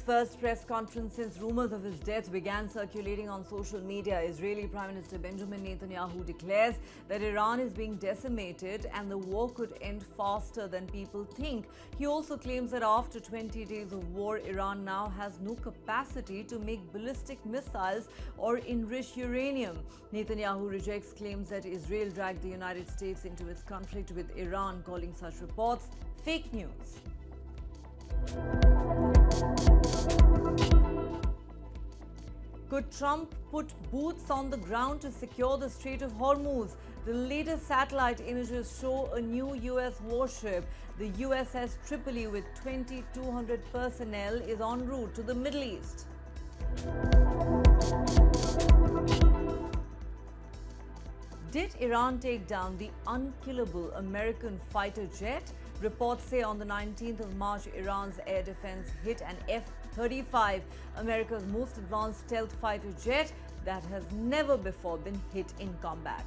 first press conference since rumours of his death began circulating on social media, Israeli Prime Minister Benjamin Netanyahu declares that Iran is being decimated and the war could end faster than people think. He also claims that after 20 days of war, Iran now has no capacity to make ballistic missiles or enrich uranium. Netanyahu rejects claims that Israel dragged the United States into its conflict with Iran, calling such reports fake news. Could Trump put boots on the ground to secure the Strait of Hormuz? The latest satellite images show a new U.S. warship, the USS Tripoli, with 2,200 personnel, is en route to the Middle East. Did Iran take down the unkillable American fighter jet? Reports say on the 19th of March, Iran's air defense hit an F-35, America's most advanced stealth fighter jet that has never before been hit in combat.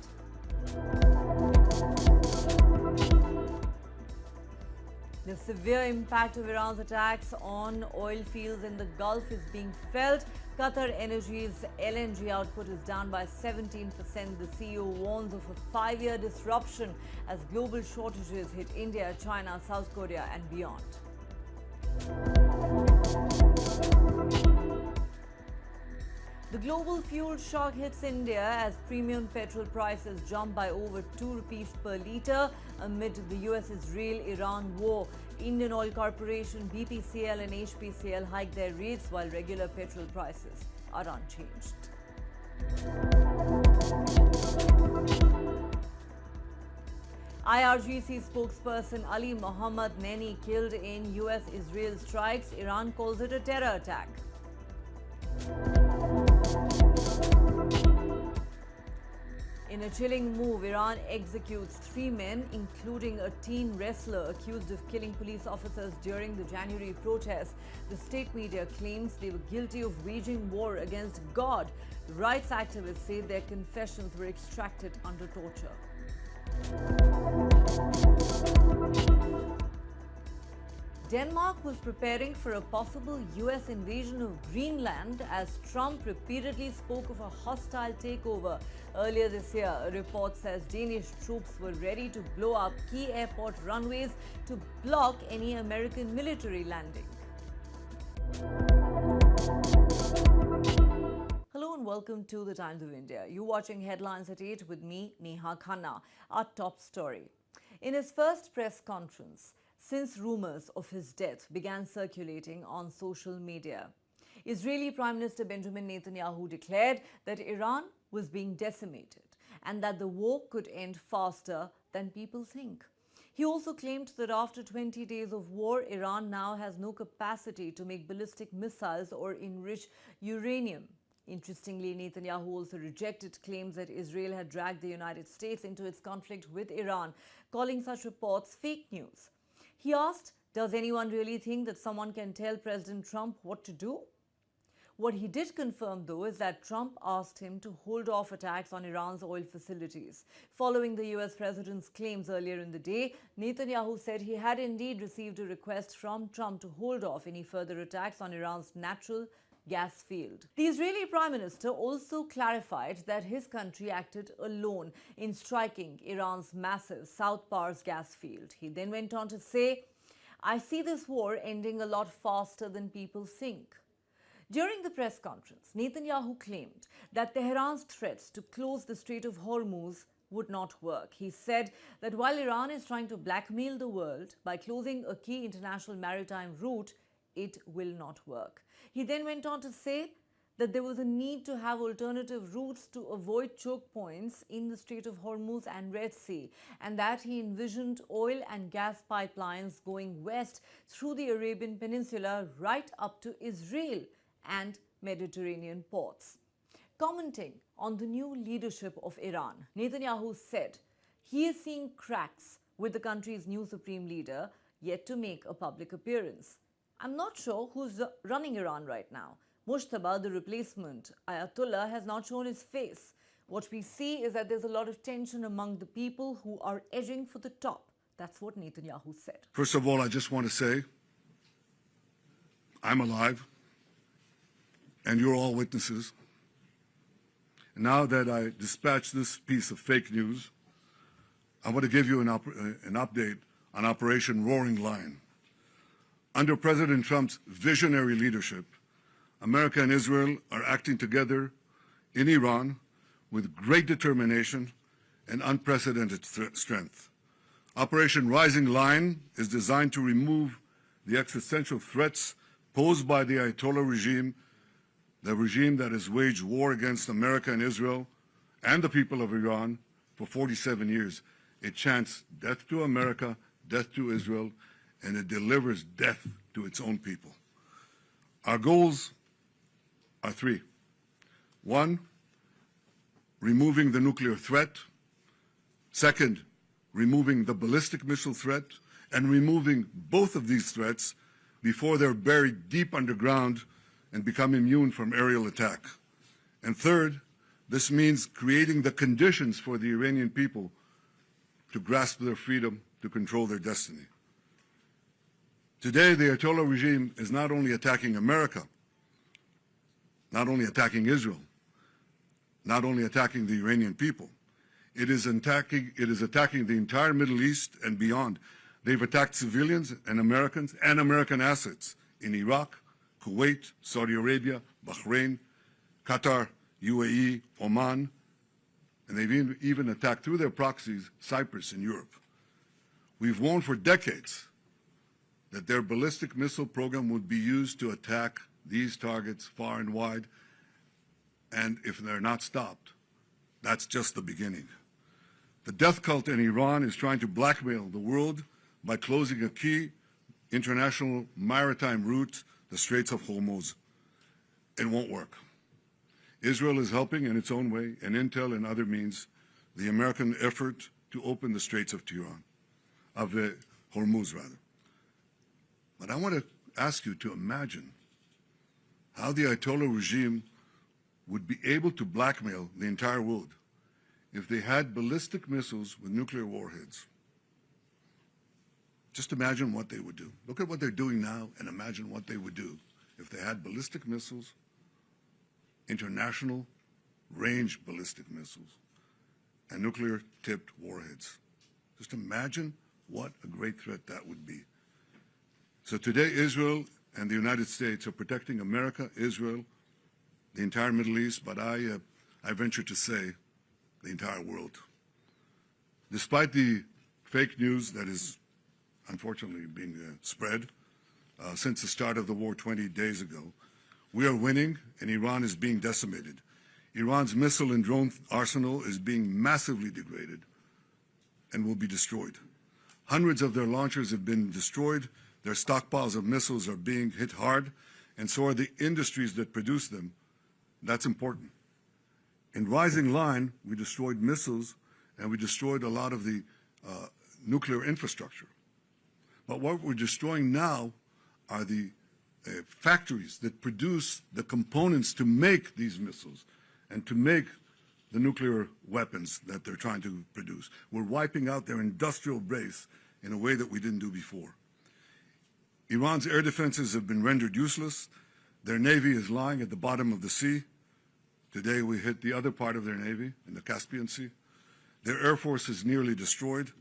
The severe impact of Iran's attacks on oil fields in the Gulf is being felt. Qatar Energy's LNG output is down by 17%. The CEO warns of a 5-year disruption as global shortages hit India, China, South Korea and beyond. The global fuel shock hits India as premium petrol prices jump by over 2 rupees per litre amid the US-Israel-Iran war. Indian Oil Corporation, BPCL and HPCL hiked their rates while regular petrol prices are unchanged. IRGC spokesperson Ali Mohammad Neni killed in US-Israel strikes. Iran calls it a terror attack. In a chilling move, Iran executes 3 men, including a teen wrestler accused of killing police officers during the January protests. The state media claims they were guilty of waging war against God. Rights activists say their confessions were extracted under torture. Denmark was preparing for a possible US invasion of Greenland as Trump repeatedly spoke of a hostile takeover. Earlier this year, a report says Danish troops were ready to blow up key airport runways to block any American military landing. Hello and welcome to the Times of India. You're watching Headlines at 8 with me, Neha Khanna. Our top story. In his first press conference since rumours of his death began circulating on social media, Israeli Prime Minister Benjamin Netanyahu declared that Iran was being decimated and that the war could end faster than people think. He also claimed that after 20 days of war, Iran now has no capacity to make ballistic missiles or enrich uranium. Interestingly, Netanyahu also rejected claims that Israel had dragged the United States into its conflict with Iran, calling such reports fake news. He asked, does anyone really think that someone can tell President Trump what to do? What he did confirm, though, is that Trump asked him to hold off attacks on Iran's oil facilities. Following the US president's claims earlier in the day, Netanyahu said he had indeed received a request from Trump to hold off any further attacks on Iran's natural gas field. The Israeli Prime Minister also clarified that his country acted alone in striking Iran's massive South Pars gas field. He then went on to say, I see this war ending a lot faster than people think. During the press conference, Netanyahu claimed that Tehran's threats to close the Strait of Hormuz would not work. He said that while Iran is trying to blackmail the world by closing a key international maritime route, it will not work. He then went on to say that there was a need to have alternative routes to avoid choke points in the Strait of Hormuz and Red Sea, and that he envisioned oil and gas pipelines going west through the Arabian Peninsula right up to Israel and Mediterranean ports. Commenting on the new leadership of Iran, Netanyahu said he is seeing cracks with the country's new supreme leader yet to make a public appearance. I'm not sure who's running Iran right now. Mujtaba, the replacement Ayatollah, has not shown his face. What we see is that there's a lot of tension among the people who are edging for the top. That's what Netanyahu said. First of all, I just want to say I'm alive. and you're all witnesses. Now that I dispatched this piece of fake news, I want to give you an update on Operation Roaring Lion. Under President Trump's visionary leadership, America and Israel are acting together in Iran with great determination and unprecedented strength. Operation Rising Lion is designed to remove the existential threats posed by the Ayatollah regime, the regime that has waged war against America and Israel and the people of Iran for 47 years. It chants death to America, death to Israel, and it delivers death to its own people. Our goals are three. One, removing the nuclear threat. Second, removing the ballistic missile threat, and removing both of these threats before they're buried deep underground and become immune from aerial attack. And third, this means creating the conditions for the Iranian people to grasp their freedom, to control their destiny. Today, the Ayatollah regime is not only attacking America, not only attacking Israel, not only attacking the Iranian people, it is attacking the entire Middle East and beyond. They've attacked civilians and American assets in Iraq, Kuwait, Saudi Arabia, Bahrain, Qatar, UAE, Oman, and they've even attacked through their proxies Cyprus and Europe. We've warned for decades that their ballistic missile program would be used to attack these targets far and wide, and if they're not stopped, that's just the beginning. The death cult in Iran is trying to blackmail the world by closing a key international maritime route, the Strait of Hormuz. It won't work. Israel is helping in its own way, and intel and other means, the American effort to open the Straits of Hormuz, rather. But I want to ask you to imagine how the Ayatollah regime would be able to blackmail the entire world if they had ballistic missiles with nuclear warheads. Just imagine what they would do. Look at what they're doing now and imagine what they would do if they had ballistic missiles, international range ballistic missiles, and nuclear-tipped warheads. Just imagine what a great threat that would be. So today, Israel and the United States are protecting America, Israel, the entire Middle East, but I venture to say the entire world. Despite the fake news that is unfortunately being spread since the start of the war 20 days ago, we are winning and Iran is being decimated. Iran's missile and drone arsenal is being massively degraded and will be destroyed. Hundreds of their launchers have been destroyed, their stockpiles of missiles are being hit hard, and so are the industries that produce them. That's important. In Rising Line, we destroyed missiles and we destroyed a lot of the nuclear infrastructure. But what we're destroying now are the factories that produce the components to make these missiles and to make the nuclear weapons that they're trying to produce. We're wiping out their industrial base in a way that we didn't do before. Iran's air defenses have been rendered useless. Their navy is lying at the bottom of the sea. Today we hit the other part of their navy in the Caspian Sea. Their air force is nearly destroyed.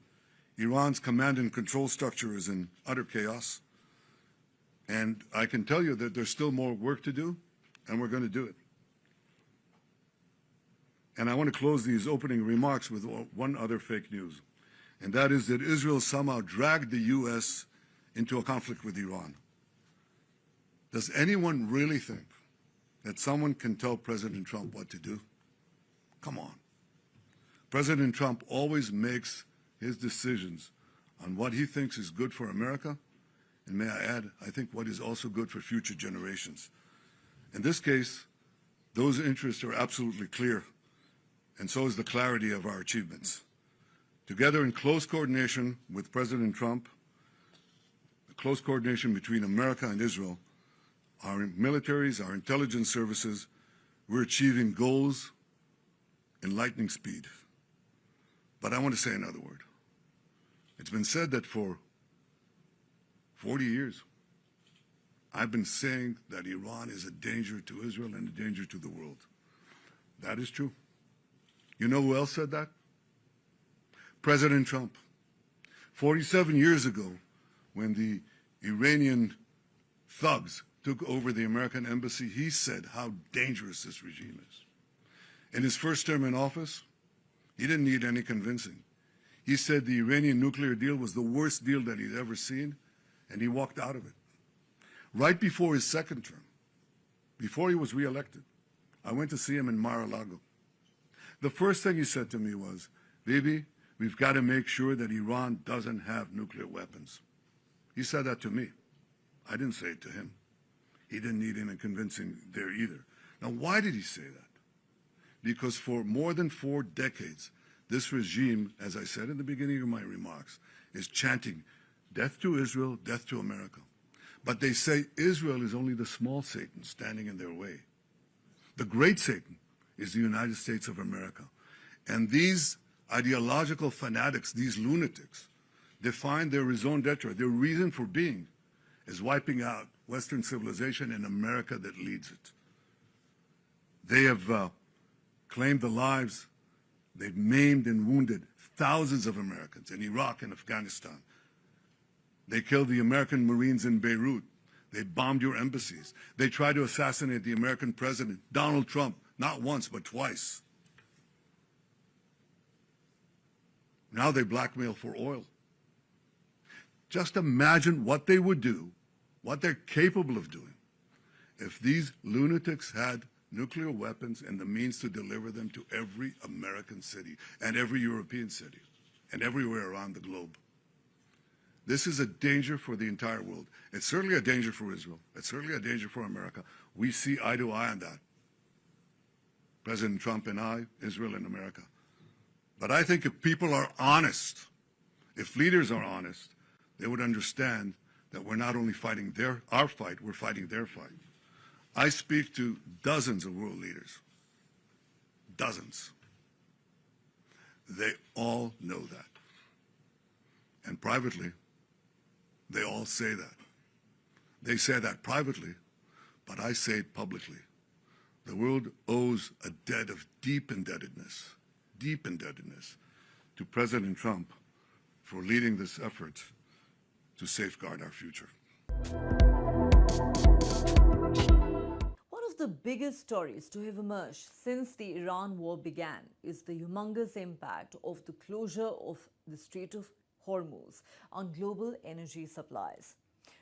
Iran's command and control structure is in utter chaos. And I can tell you that there's still more work to do, and we're going to do it. And I want to close these opening remarks with one other fake news, and that is that Israel somehow dragged the U.S. into a conflict with Iran. Does anyone really think that someone can tell President Trump what to do? Come on. President Trump always makes his decisions on what he thinks is good for America, and may I add, I think what is also good for future generations. In this case, those interests are absolutely clear, and so is the clarity of our achievements. Together in close coordination with President Trump, the close coordination between America and Israel, our militaries, our intelligence services, we're achieving goals in lightning speed. But I want to say another word. It's been said that for 40 years, I've been saying that Iran is a danger to Israel and a danger to the world. That is true. You know who else said that? President Trump. 47 years ago, when the Iranian thugs took over the American embassy, he said how dangerous this regime is. In his first term in office, he didn't need any convincing. He said the Iranian nuclear deal was the worst deal that he'd ever seen, and he walked out of it. Right before his second term, before he was reelected, I went to see him in Mar-a-Lago. The first thing he said to me was, Bibi, we've got to make sure that Iran doesn't have nuclear weapons. He said that to me. I didn't say it to him. He didn't need any convincing there either. Now, why did he say that? Because for more than 4 decades, this regime, as I said in the beginning of my remarks, is chanting, death to Israel, death to America. But they say Israel is only the small Satan standing in their way. The great Satan is the United States of America. And these ideological fanatics, these lunatics, define their raison d'etre, their reason for being, as wiping out Western civilization and America that leads it. They have claimed the lives, they've maimed and wounded thousands of Americans in Iraq and Afghanistan. They killed the American Marines in Beirut. They bombed your embassies. They tried to assassinate the American president, Donald Trump, not once, but twice. Now they blackmail for oil. Just imagine what they would do, what they're capable of doing, if these lunatics had nuclear weapons and the means to deliver them to every American city and every European city and everywhere around the globe. This is a danger for the entire world. It's certainly a danger for Israel. It's certainly a danger for America. We see eye to eye on that. President Trump and I, Israel and America. But I think if people are honest, if leaders are honest, they would understand that we're not only fighting our fight, we're fighting their fight. I speak to dozens of world leaders. Dozens. They all know that. And privately, they all say that. They say that privately, but I say it publicly. The world owes a debt of deep indebtedness to President Trump for leading this effort to safeguard our future. One of the biggest stories to have emerged since the Iran war began is the humongous impact of the closure of the Strait of Hormuz on global energy supplies.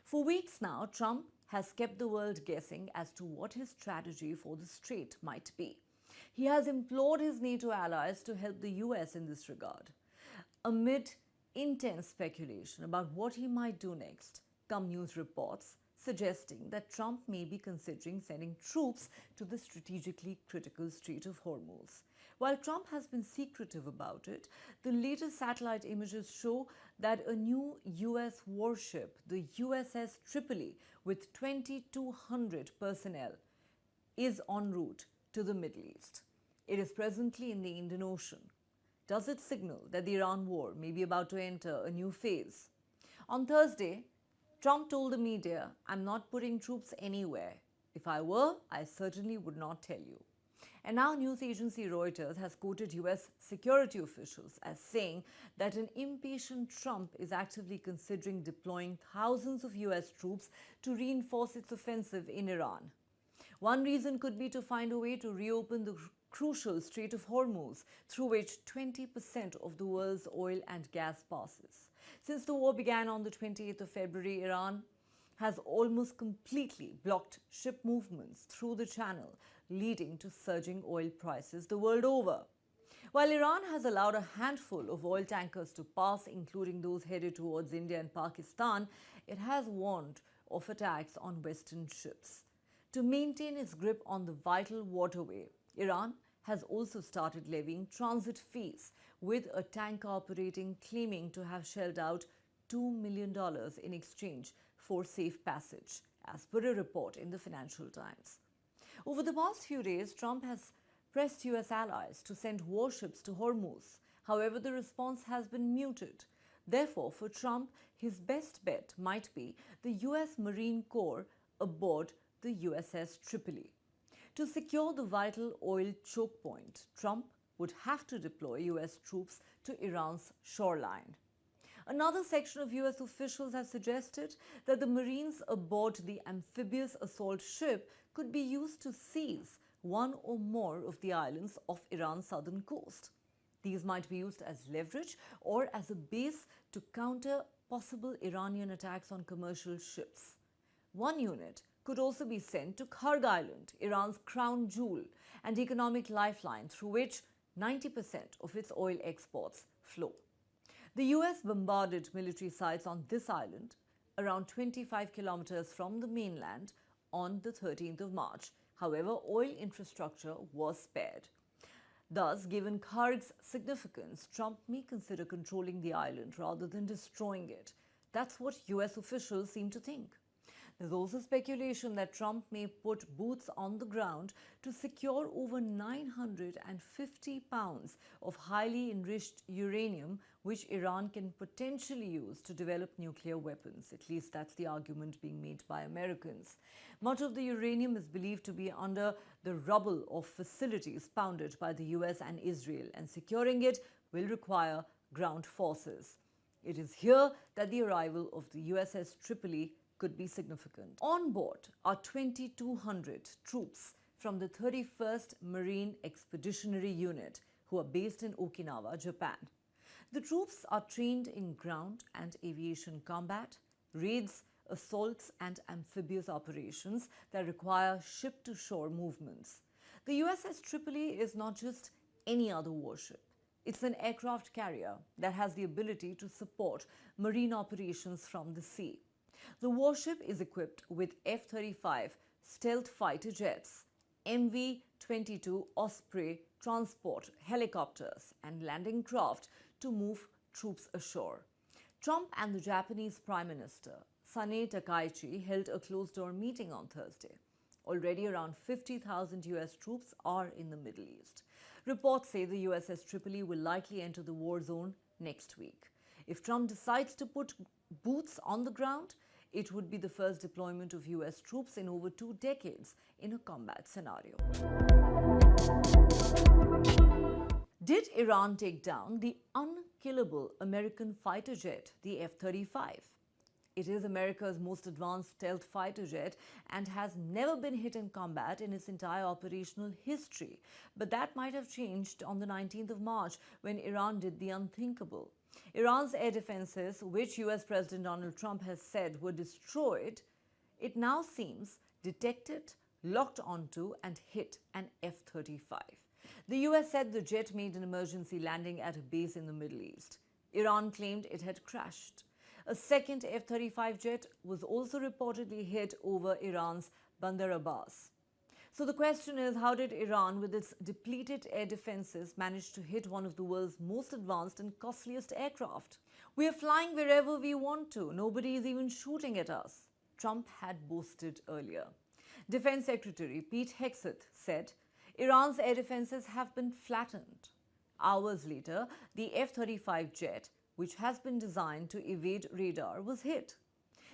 For weeks now, Trump has kept the world guessing as to what his strategy for the strait might be. He has implored his NATO allies to help the US in this regard. Amid intense speculation about what he might do next, come news reports suggesting that Trump may be considering sending troops to the strategically critical Strait of Hormuz. While Trump has been secretive about it, the latest satellite images show that a new US warship, the USS Tripoli, with 2,200 personnel, is en route to the Middle East. It is presently in the Indian Ocean. Does it signal that the Iran war may be about to enter a new phase? On Thursday, Trump told the media, "I'm not putting troops anywhere. If I were, I certainly would not tell you." And now news agency Reuters has quoted US security officials as saying that an impatient Trump is actively considering deploying thousands of US troops to reinforce its offensive in Iran. One reason could be to find a way to reopen the crucial Strait of Hormuz, through which 20% of the world's oil and gas passes. Since the war began on the 28th of February, Iran has almost completely blocked ship movements through the channel, leading to surging oil prices the world over. While Iran has allowed a handful of oil tankers to pass, including those headed towards India and Pakistan, it has warned of attacks on Western ships. To maintain its grip on the vital waterway, Iran has also started levying transit fees, with a tanker operating claiming to have shelled out $2 million in exchange for safe passage, as per a report in the Financial Times. Over the past few days, Trump has pressed US allies to send warships to Hormuz. However, the response has been muted. Therefore, for Trump, his best bet might be the US Marine Corps aboard the USS Tripoli. To secure the vital oil choke point, Trump would have to deploy US troops to Iran's shoreline. Another section of US officials has suggested that the Marines aboard the amphibious assault ship could be used to seize one or more of the islands off Iran's southern coast. These might be used as leverage or as a base to counter possible Iranian attacks on commercial ships. One unit could also be sent to Kharg Island, Iran's crown jewel and economic lifeline through which 90% of its oil exports flow. The US bombarded military sites on this island, around 25 kilometers from the mainland, on the 13th of March. However, oil infrastructure was spared. Thus, given Kharg's significance, Trump may consider controlling the island rather than destroying it. That's what US officials seem to think. There's also speculation that Trump may put boots on the ground to secure over 950 pounds of highly enriched uranium, which Iran can potentially use to develop nuclear weapons. At least that's the argument being made by Americans. Much of the uranium is believed to be under the rubble of facilities founded by the US and Israel, and securing it will require ground forces. It is here that the arrival of the USS Tripoli could be significant. On board are 2,200 troops from the 31st Marine Expeditionary Unit, who are based in Okinawa, Japan. The troops are trained in ground and aviation combat, raids, assaults and amphibious operations that require ship-to-shore movements. The USS Tripoli is not just any other warship. It's an aircraft carrier that has the ability to support marine operations from the sea. The warship is equipped with F-35 stealth fighter jets, MV-22 Osprey transport helicopters and landing craft to move troops ashore. Trump and the Japanese Prime Minister Sanae Takaichi held a closed-door meeting on Thursday. Already around 50,000 US troops are in the Middle East. Reports say the USS Tripoli will likely enter the war zone next week. If Trump decides to put boots on the ground, it would be the first deployment of US troops in over 2 decades in a combat scenario. Did Iran take down the unkillable American fighter jet, the F-35? It is America's most advanced stealth fighter jet and has never been hit in combat in its entire operational history. But that might have changed on the 19th of March when Iran did the unthinkable. Iran's air defenses, which US President Donald Trump has said were destroyed, it now seems detected, locked onto and hit an F-35. The US said the jet made an emergency landing at a base in the Middle East. Iran claimed it had crashed. A second F-35 jet was also reportedly hit over Iran's Bandar Abbas. So the question is, how did Iran, with its depleted air defenses, manage to hit one of the world's most advanced and costliest aircraft? We are flying wherever we want to. Nobody is even shooting at us, Trump had boasted earlier. Defense Secretary Pete Hegseth said, Iran's air defenses have been flattened. Hours later, the F-35 jet, which has been designed to evade radar, was hit.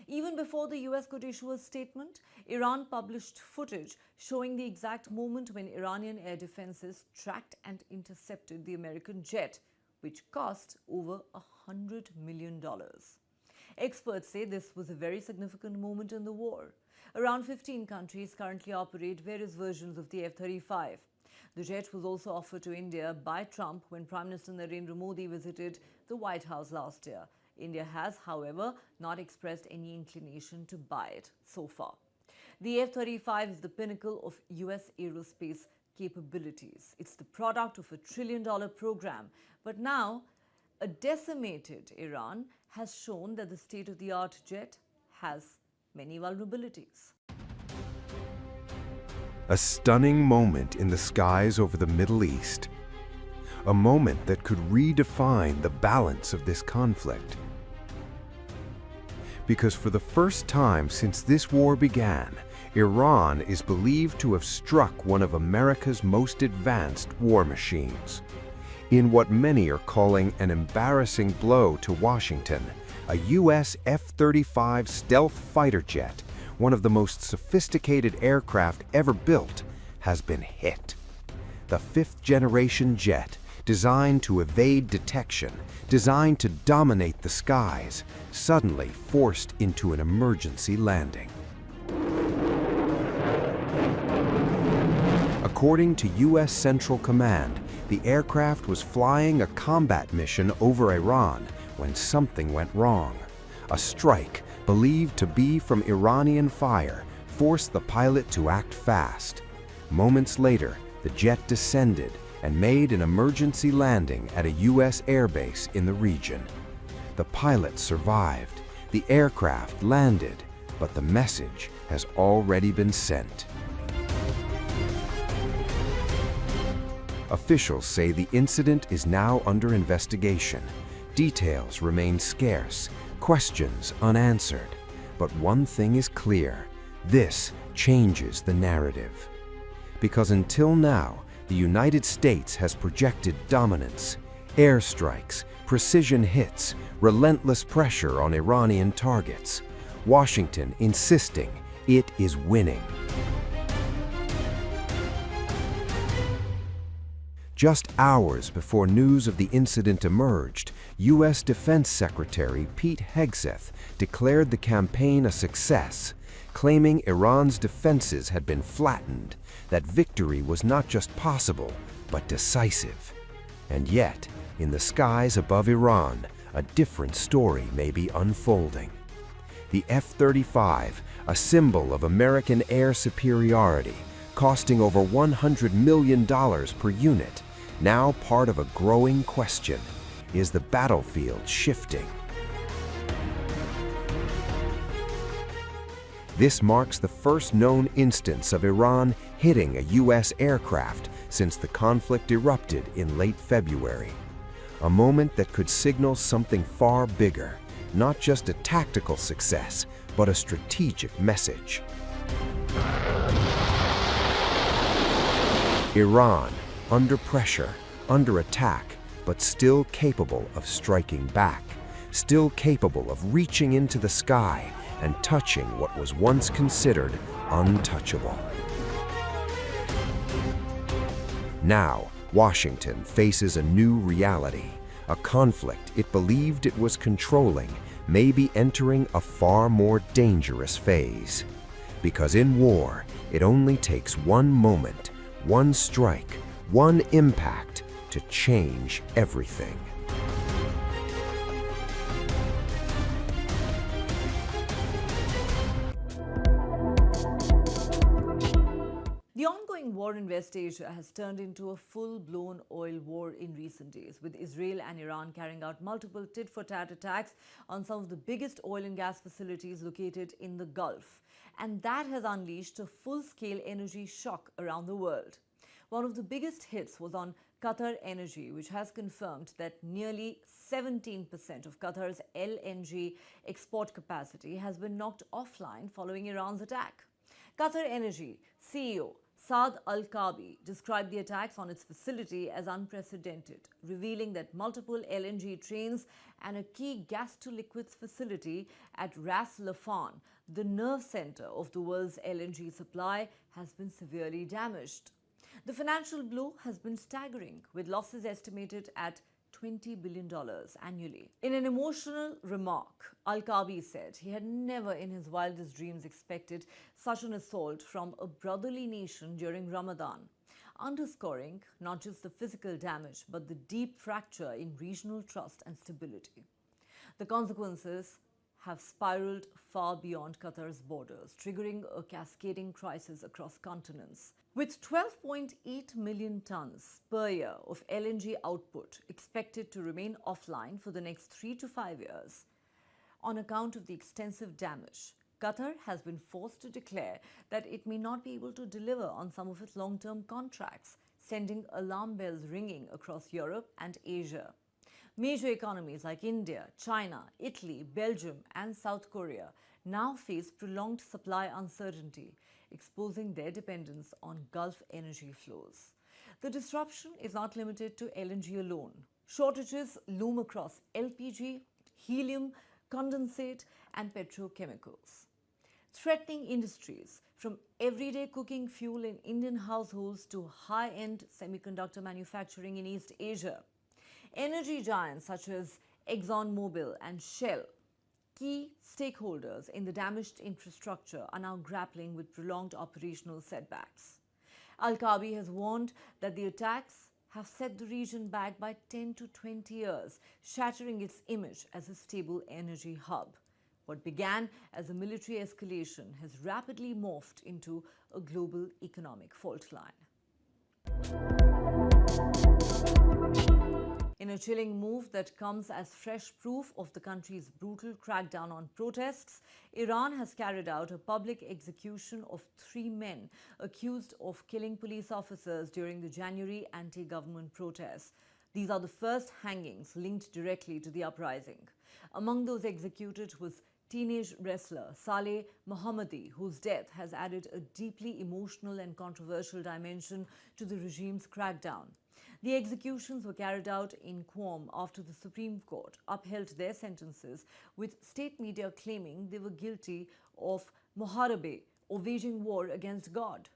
Even before the US could issue a statement, Iran published footage showing the exact moment when Iranian air defenses tracked and intercepted the American jet, which cost over $100 million. Experts say this was a very significant moment in the war. Around 15 countries currently operate various versions of the F-35. The jet was also offered to India by Trump when Prime Minister Narendra Modi visited the White House last year. India has, however, not expressed any inclination to buy it so far. The F-35 is the pinnacle of US aerospace capabilities. It's the product of a $1 trillion program. But now, a decimated Iran has shown that the state-of-the-art jet has many vulnerabilities. A stunning moment in the skies over the Middle East. A moment that could redefine the balance of this conflict. Because for the first time since this war began, Iran is believed to have struck one of America's most advanced war machines. In what many are calling an embarrassing blow to Washington, a US F-35 stealth fighter jet one of the most sophisticated aircraft ever built, has been hit. The fifth-generation jet, designed to evade detection, designed to dominate the skies, suddenly forced into an emergency landing. According to U.S. Central Command, the aircraft was flying a combat mission over Iran when something went wrong. A strike, believed to be from Iranian fire, forced the pilot to act fast. Moments later, the jet descended and made an emergency landing at a U.S. airbase in the region. The pilot survived. The aircraft landed, but the message has already been sent. Officials say the incident is now under investigation. Details remain scarce, questions unanswered. But one thing is clear: this changes the narrative. Because until now, the United States has projected dominance, airstrikes, precision hits, relentless pressure on Iranian targets. Washington insisting it is winning. Just hours before news of the incident emerged, U.S. Defense Secretary Pete Hegseth declared the campaign a success, claiming Iran's defenses had been flattened, that victory was not just possible, but decisive. And yet, in the skies above Iran, a different story may be unfolding. The F-35, a symbol of American air superiority, costing over $100 million per unit, now part of a growing question: is the battlefield shifting? This marks the first known instance of Iran hitting a U.S. aircraft since the conflict erupted in late February. A moment that could signal something far bigger, not just a tactical success, but a strategic message. Iran, under pressure, under attack, but still capable of striking back, still capable of reaching into the sky and touching what was once considered untouchable. Now, Washington faces a new reality, a conflict it believed it was controlling may be entering a far more dangerous phase. Because in war, it only takes one moment, one strike, one impact to change everything. The ongoing war in West Asia has turned into a full-blown oil war in recent days, with Israel and Iran carrying out multiple tit-for-tat attacks on some of the biggest oil and gas facilities located in the Gulf. And that has unleashed a full-scale energy shock around the world. One of the biggest hits was on Qatar Energy, which has confirmed that nearly 17% of Qatar's LNG export capacity has been knocked offline following Iran's attack. Qatar Energy CEO Saad Al-Kaabi described the attacks on its facility as unprecedented, revealing that multiple LNG trains and a key gas-to-liquids facility at Ras Laffan, the nerve center of the world's LNG supply, has been severely damaged. The financial blow has been staggering, with losses estimated at $20 billion annually. In an emotional remark, Al-Kaabi said he had never in his wildest dreams expected such an assault from a brotherly nation during Ramadan, underscoring not just the physical damage but the deep fracture in regional trust and stability. The consequences have spiraled far beyond Qatar's borders, triggering a cascading crisis across continents. With 12.8 million tons per year of LNG output expected to remain offline for the next 3 to 5 years, on account of the extensive damage, Qatar has been forced to declare that it may not be able to deliver on some of its long-term contracts, sending alarm bells ringing across Europe and Asia. Major economies like India, China, Italy, Belgium, and South Korea now face prolonged supply uncertainty, exposing their dependence on Gulf energy flows. The disruption is not limited to LNG alone. Shortages loom across LPG, helium, condensate, and petrochemicals. threatening industries from everyday cooking fuel in Indian households to high-end semiconductor manufacturing in East Asia. Energy giants such as ExxonMobil and Shell, key stakeholders in the damaged infrastructure, are now grappling with prolonged operational setbacks. Al-Kabi has warned that the attacks have set the region back by 10 to 20 years, shattering its image as a stable energy hub. What began as a military escalation has rapidly morphed into a global economic fault line. In a chilling move that comes as fresh proof of the country's brutal crackdown on protests, Iran has carried out a public execution of 3 men accused of killing police officers during the January anti-government protests. These are the first hangings linked directly to the uprising. Among those executed was teenage wrestler Saleh Mohammadi, whose death has added a deeply emotional and controversial dimension to the regime's crackdown. The executions were carried out in Qom after the Supreme Court upheld their sentences, with state media claiming they were guilty of muharabe, or waging war against God.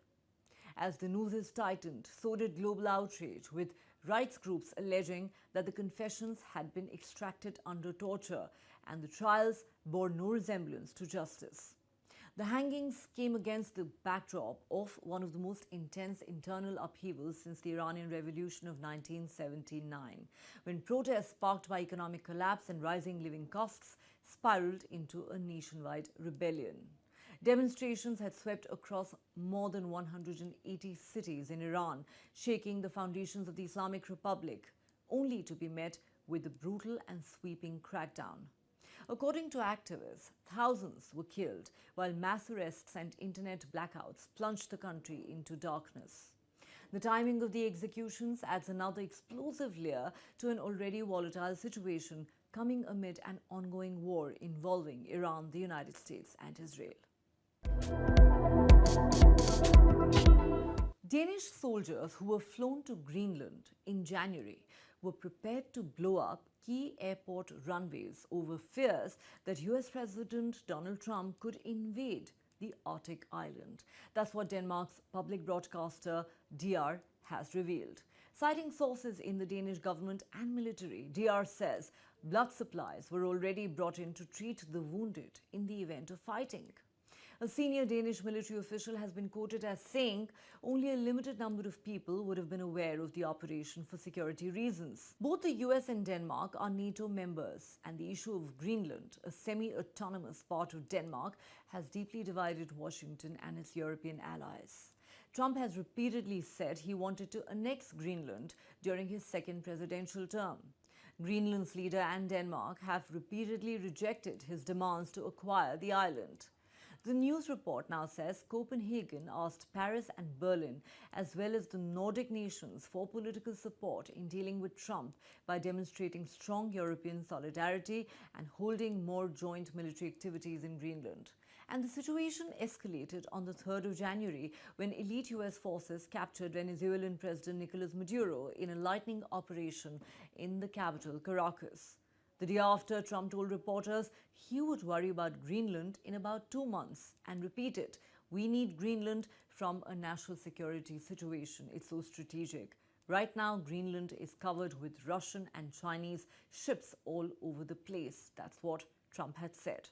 As the news is tightened, so did global outrage, with rights groups alleging that the confessions had been extracted under torture and the trials bore no resemblance to justice. The hangings came against the backdrop of one of the most intense internal upheavals since the Iranian Revolution of 1979, when protests sparked by economic collapse and rising living costs spiraled into a nationwide rebellion. Demonstrations had swept across more than 180 cities in Iran, shaking the foundations of the Islamic Republic, only to be met with a brutal and sweeping crackdown. According to activists, thousands were killed, while mass arrests and internet blackouts plunged the country into darkness. The timing of the executions adds another explosive layer to an already volatile situation, coming amid an ongoing war involving Iran, the United States, and Israel. Danish soldiers who were flown to Greenland in January were prepared to blow up key airport runways over fears that US President Donald Trump could invade the Arctic island. That's what Denmark's public broadcaster DR has revealed. Citing sources in the Danish government and military, DR says blood supplies were already brought in to treat the wounded in the event of fighting. A senior Danish military official has been quoted as saying only a limited number of people would have been aware of the operation for security reasons. Both the US and Denmark are NATO members, and the issue of Greenland, a semi-autonomous part of Denmark, has deeply divided Washington and its European allies. Trump has repeatedly said he wanted to annex Greenland during his second presidential term. Greenland's leader and Denmark have repeatedly rejected his demands to acquire the island. The news report now says Copenhagen asked Paris and Berlin, as well as the Nordic nations, for political support in dealing with Trump by demonstrating strong European solidarity and holding more joint military activities in Greenland. And the situation escalated on the 3rd of January when elite US forces captured Venezuelan President Nicolas Maduro in a lightning operation in the capital, Caracas. The day after, Trump told reporters he would worry about Greenland in about 2 months and repeated, "We need Greenland from a national security situation. It's so strategic." Right now, Greenland is covered with Russian and Chinese ships all over the place. That's what Trump had said.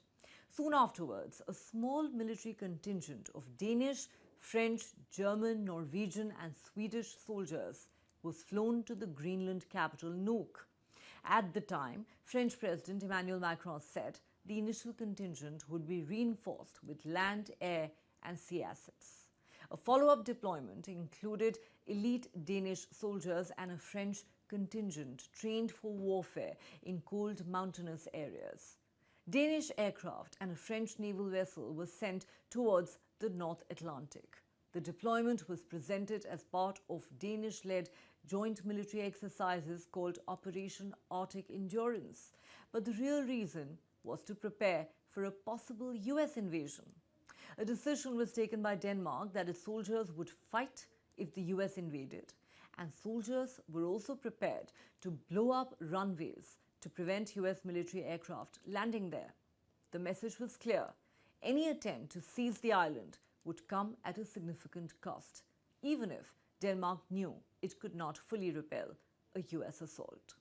Soon afterwards, a small military contingent of Danish, French, German, Norwegian and Swedish soldiers was flown to the Greenland capital, Nuuk. At the time, French President Emmanuel Macron said the initial contingent would be reinforced with land, air and sea assets. A follow-up deployment included elite Danish soldiers and a French contingent trained for warfare in cold mountainous areas. Danish aircraft and a French naval vessel were sent towards the North Atlantic. The deployment was presented as part of Danish-led joint military exercises called Operation Arctic Endurance. But the real reason was to prepare for a possible US invasion. A decision was taken by Denmark that its soldiers would fight if the US invaded. And soldiers were also prepared to blow up runways to prevent US military aircraft landing there. The message was clear: any attempt to seize the island would come at a significant cost, even if Denmark knew it could not fully repel a US assault.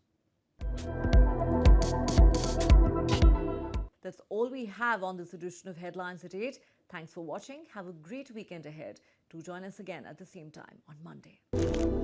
That's all we have on this edition of Headlines at 8. Thanks for watching. Have a great weekend ahead. Do join us again at the same time on Monday.